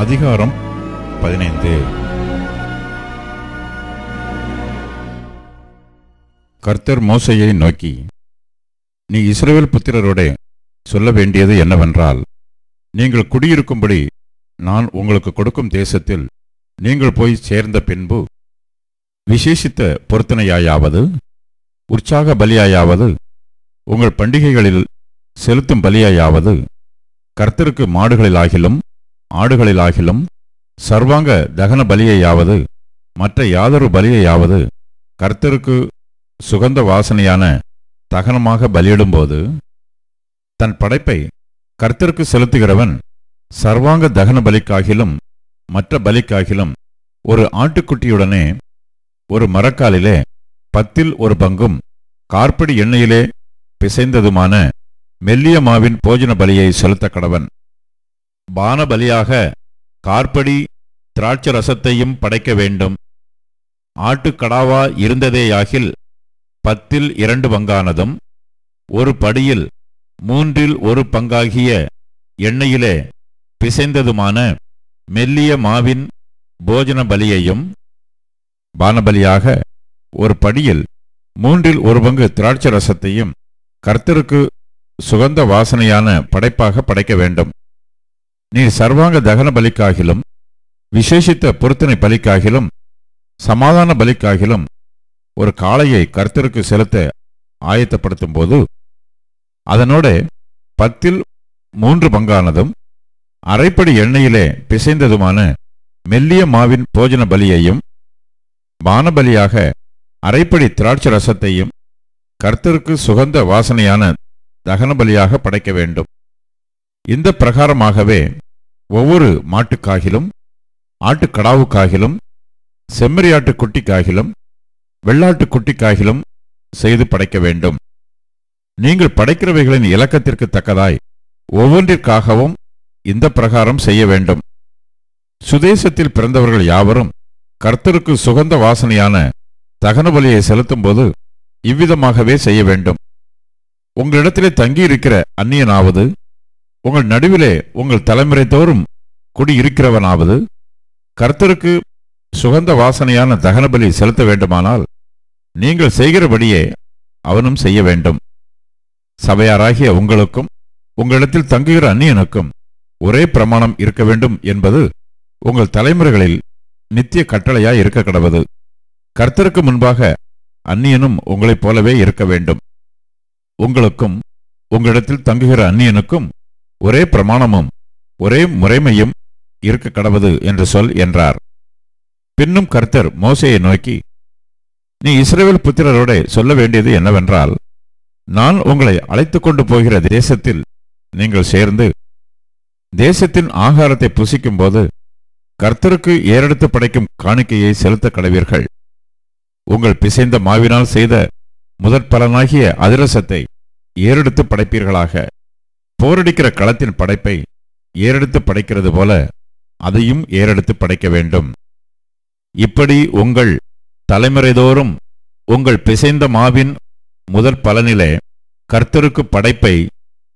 அதிகாரம் 15. கர்த்தர் மோசேயை நோக்கி, நீ இஸ்ரவேல் புத்திரரோட சொல்ல வேண்டியது என்னவென்றால், நீங்கள் குடியிருக்கும்படி நான் உங்களுக்கு கொடுக்கும் தேசத்தில் நீங்கள் போய் சேர்ந்த பின்பு விசேஷித்த பொருத்தனையாயாவது உற்சாக பலியாயாவது உங்கள் பண்டிகைகளில் செலுத்தும் பலியாயாவது கர்த்தருக்கு மாடுகளிலாகிலும் ஆடுகளிலாகிலும் சர்வாங்க தகன பலியையாவது மற்ற யாதொரு பலியையாவது கர்த்தருக்கு சுகந்த வாசனையான தகனமாக பலியிடும்போது தன் படைப்பை கர்த்தருக்கு செலுத்துகிறவன் சர்வாங்க தகன பலிக்காகிலும் மற்ற பலிக்காகிலும் ஒரு ஆட்டுக்குட்டியுடனே ஒரு மரக்காலிலே 10 பங்கும் கார்ப்படி எண்ணெயிலே பிசைந்ததுமான மெல்லிய மாவின் போஜன பலியை செலுத்த கடவன். பான பலியாக கார்ப்படி திராட்சை ரசத்தையும் படைக்க வேண்டும். ஆட்டுக்கடாவா இருந்ததேயாகில் 10 பங்கானதும் ஒரு படியில் 3 பங்காகிய எண்ணெயிலே பிசைந்ததுமான மெல்லிய மாவின் போஜன பலியையும், பானபலியாக ஒரு படியில் 3 பங்கு திராட்சை ரசத்தையும் கர்த்தருக்கு சுகந்த வாசனையான படைப்பாக படைக்க வேண்டும். நீ சர்வாங்க தகன பலிக்காகிலும் விசேஷித்த பொருத்தனை பலிக்காகிலும் சமாதான பலிக்காகிலும் ஒரு காளையை கர்த்தருக்கு செலுத்த ஆயத்தப்படுத்தும் போது அதனோட 10 பங்கானதும் அரைப்படி எண்ணெயிலே பிசைந்ததுமான மெல்லிய மாவின் போஜன பலியையும், பானபலியாக அரைப்படி திராட்சை ரசத்தையும் கர்த்தருக்கு சுகந்த வாசனையான தகன பலியாக படைக்க வேண்டும். இந்த பிரகாரமாகவே ஒவ்வொரு மாட்டுக்காகிலும் ஆட்டுக்கடாவுக்காகிலும் செம்மறியாட்டு குட்டிக்காகிலும் வெள்ளாட்டு குட்டிக்காகிலும் செய்து படைக்க வேண்டும். நீங்கள் படைக்கிறவைகளின் இலக்கத்திற்கு தக்கதாய் ஒவ்வொன்றிற்காகவும் இந்த பிரகாரம் செய்ய வேண்டும். சுதேசத்தில் பிறந்தவர்கள் யாவரும் கர்த்தருக்கு சுகந்த வாசனையான தகன பலியை செலுத்தும் போது இவ்விதமாகவே செய்ய வேண்டும். உங்களிடத்திலே தங்கியிருக்கிற அந்நியனாவது உங்கள் நடுவிலே உங்கள் தலைமுறை தோறும் குடியிருக்கிறவனாவது கர்த்தருக்கு சுகந்த வாசனையான தகனபலி செலுத்த வேண்டுமானால் நீங்கள் செய்கிறபடியே அவனும் செய்ய வேண்டும். சபையாராகிய உங்களுக்கும் உங்களிடத்தில் தங்குகிற அந்நியனுக்கும் ஒரே பிரமாணம் இருக்க வேண்டும் என்பது உங்கள் தலைமுறைகளில் நித்திய கட்டளையாய் இருக்க கடவது. கர்த்தருக்கு முன்பாக அந்நியனும் உங்களைப் போலவே இருக்க வேண்டும். உங்களுக்கும் உங்களிடத்தில் தங்குகிற அந்நியனுக்கும் ஒரே பிரமாணமும் ஒரே முறைமையும் இருக்க கடவது என்று சொல் என்றார். பின்னும் கர்த்தர் மோசேயை நோக்கி, நீ இஸ்ரவேல் புத்திரரோட சொல்ல வேண்டியது என்னவென்றால், நான் உங்களை அழைத்து கொண்டு போகிற தேசத்தில் நீங்கள் சேர்ந்து தேசத்தின் ஆகாரத்தை புசிக்கும் போது கர்த்தருக்கு ஏறெடுத்து படைக்கும் காணிக்கையை செலுத்த கடவீர்கள். உங்கள் பிசைந்த மாவினால் செய்த முதற்பலனாகிய அதிரசத்தை ஏறெடுத்து படைப்பீர்களாக. போரடிக்கிற களத்தின் படைப்பை ஏறெடுத்து படைக்கிறது போல அதையும் ஏறெடுத்து படைக்க வேண்டும். இப்படி உங்கள் தலைமுறைதோறும் உங்கள் பிசைந்த மாவின் முதற் பலனிலே கர்த்தருக்கு படைப்பை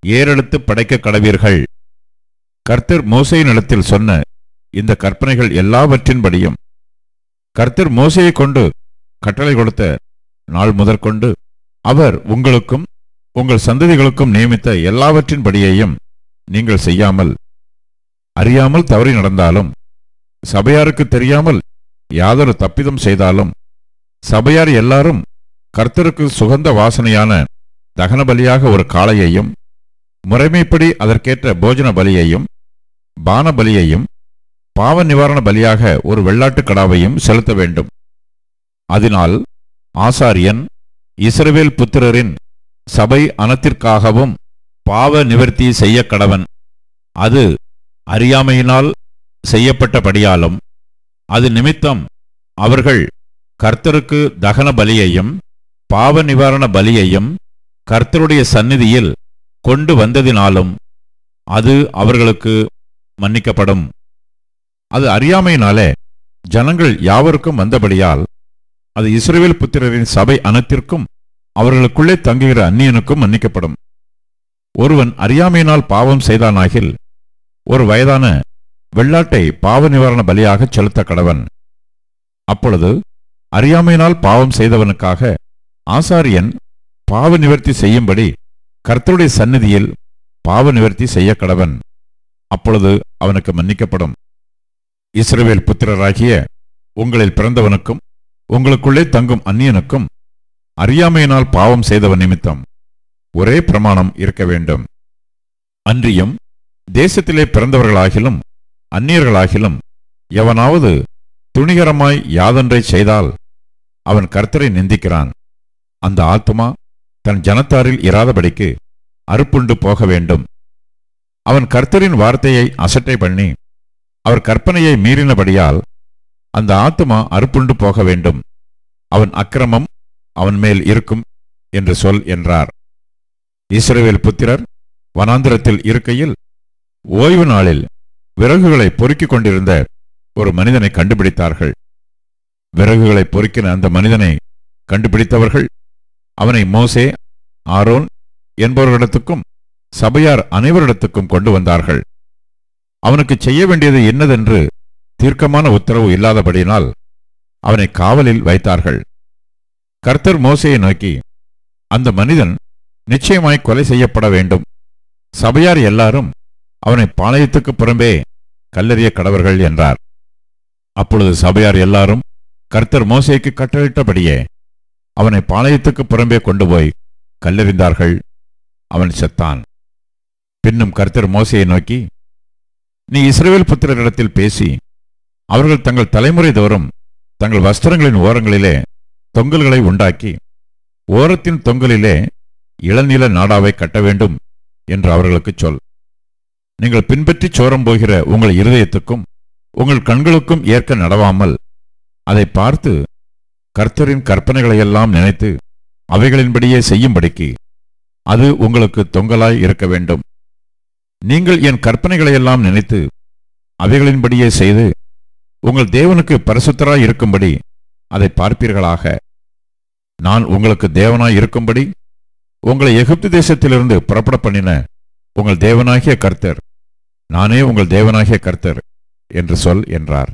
ஏறெடுத்து படைக்க கடவீர்கள். கர்த்தர் மோசேயினிடத்தில் சொன்ன இந்த கற்பனைகள் எல்லாவற்றின்படியும் கர்த்தர் மோசேயை கொண்டு கட்டளை கொடுத்த நாள் முதற்கொண்டு அவர் உங்களுக்கும் உங்கள் சந்ததிகளுக்கும் நியமித்த எல்லாவற்றின்படியையும் நீங்கள் செய்யாமல் அறியாமல் தவறி நடந்தாலும், சபையாருக்கு தெரியாமல் யாதொரு தப்பிதம் செய்தாலும், சபையார் எல்லாரும் கர்த்தருக்கு சுகந்த வாசனையான தகன பலியாக ஒரு காளையையும் முறைமைப்படி அதற்கேற்ற போஜன பலியையும் பான பலியையும் பாவ நிவாரண பலியாக ஒரு வெள்ளாட்டு கடாவையும் செலுத்த வேண்டும். அதனால் ஆசாரியன் இஸ்ரவேல் புத்திரரின் சபை அனத்திற்காகவும் பாவ நிவர்த்தி செய்ய கடவன். அது அறியாமையினால் செய்யப்பட்டபடியாலும் அது நிமித்தம் அவர்கள் கர்த்தருக்கு தகன பலியையும் பாவ நிவாரண பலியையும் கர்த்தருடைய சந்நிதியில் கொண்டு வந்ததினாலும் அது அவர்களுக்கு மன்னிக்கப்படும். அது அறியாமையினாலே ஜனங்கள் யாவருக்கும் வந்தபடியால் அது இஸ்ரவேல் புத்திரரின் சபை அனைத்திற்கும் அவர்களுக்குள்ளே தங்குகிற அந்நியனுக்கும் மன்னிக்கப்படும். ஒருவன் அறியாமையினால் பாவம் செய்தானாகில் ஒரு வயதான வெள்ளாட்டை பாவ நிவாரண பலியாக செலுத்த கடவன். அப்பொழுது அறியாமையினால் பாவம் செய்தவனுக்காக ஆசாரியன் பாவ நிவர்த்தி செய்யும்படி கர்த்தருடைய சந்நிதியில் பாவ நிவர்த்தி செய்ய கடவன். அப்பொழுது அவனுக்கு மன்னிக்கப்படும். இஸ்ரவேல் புத்திரராகிய உங்களில் பிறந்தவனுக்கும் உங்களுக்குள்ளே தங்கும் அந்நியனுக்கும் அறியாமையினால் பாவம் செய்தவன் நிமித்தம் ஒரே பிரமாணம் இருக்க வேண்டும். அன்றியும் தேசத்திலே பிறந்தவர்களாகிலும் அந்நியர்களாகிலும் எவனாவது துணிகரமாய் யாதொன்றை செய்தால் அவன் கர்த்தரை நிந்திக்கிறான். அந்த ஆத்துமா தன் ஜனத்தாரில் இராதபடிக்கு அறுப்புண்டு போக வேண்டும். அவன் கர்த்தரின் வார்த்தையை அசட்டை பண்ணி அவர் கற்பனையை மீறினபடியால் அந்த ஆத்துமா அறுப்புண்டு போக வேண்டும். அவன் அக்கிரமம் அவன் மேல் இருக்கும் என்று சொல் என்றார். இஸ்ரவேல் புத்திரர் வனாந்திரத்தில் இருக்கையில் ஓய்வு நாளில் விறகுகளை பொறுக்கிக் கொண்டிருந்த ஒரு மனிதனை கண்டுபிடித்தார்கள். விறகுகளை பொறுக்கின அந்த மனிதனை கண்டுபிடித்தவர்கள் அவனை மோசே, ஆரோன் என்பவர்களிடத்துக்கும் சபையார் அனைவரிடத்துக்கும் கொண்டு வந்தார்கள். அவனுக்கு செய்ய வேண்டியது என்னதென்று தீர்க்கமான உத்தரவு இல்லாதபடியினால் அவனை காவலில் வைத்தார்கள். கர்த்தர் மோசேயை நோக்கி, அந்த மனிதன் நிச்சயமாய் கொலை செய்யப்பட வேண்டும். சபையார் எல்லாரும் அவனை பாளையத்துக்கு புறம்பே கல்லெறிய கடவர்கள் என்றார். அப்பொழுது சபையார் எல்லாரும் கர்த்தர் மோசேக்கு கட்டளையிட்டபடியே அவனை பாளையத்துக்கு புறம்பே கொண்டு போய் கல்லெறிந்தார்கள். அவன் செத்தான். பின்னும் கர்த்தர் மோசேயை நோக்கி, நீ இஸ்ரவேல் புத்திரரிடத்தில் பேசி அவர்கள் தங்கள் தலைமுறை தோறும் தங்கள் வஸ்திரங்களின் ஓரங்களிலே தொங்கல்களை உண்டாக்கி ஓரத்தின் தொங்கலிலே இளநீல நாடாவை கட்ட வேண்டும் என்று அவர்களுக்கு சொல். நீங்கள் பின்பற்றி சோரம் போகிற உங்கள் இருதயத்துக்கும் உங்கள் கண்களுக்கும் ஏற்க நடவாமல் அதை பார்த்து கர்த்தரின் கற்பனைகளையெல்லாம் நினைத்து அவைகளின்படியே செய்யும்படிக்கு அது உங்களுக்கு தொங்கலாய் இருக்க வேண்டும். நீங்கள் என் கற்பனைகளையெல்லாம் நினைத்து அவைகளின்படியே செய்து உங்கள் தேவனுக்கு பரிசுத்தராய் இருக்கும்படி அதை பார்ப்பீர்களாக. நான் உங்களுக்கு தேவனாய் இருக்கும்படி உங்களை எகிப்து தேசத்திலிருந்து புறப்பட பண்ணின உங்கள் தேவனாகிய கர்த்தர், நானே உங்கள் தேவனாகிய கர்த்தர் என்று சொல் என்றார்.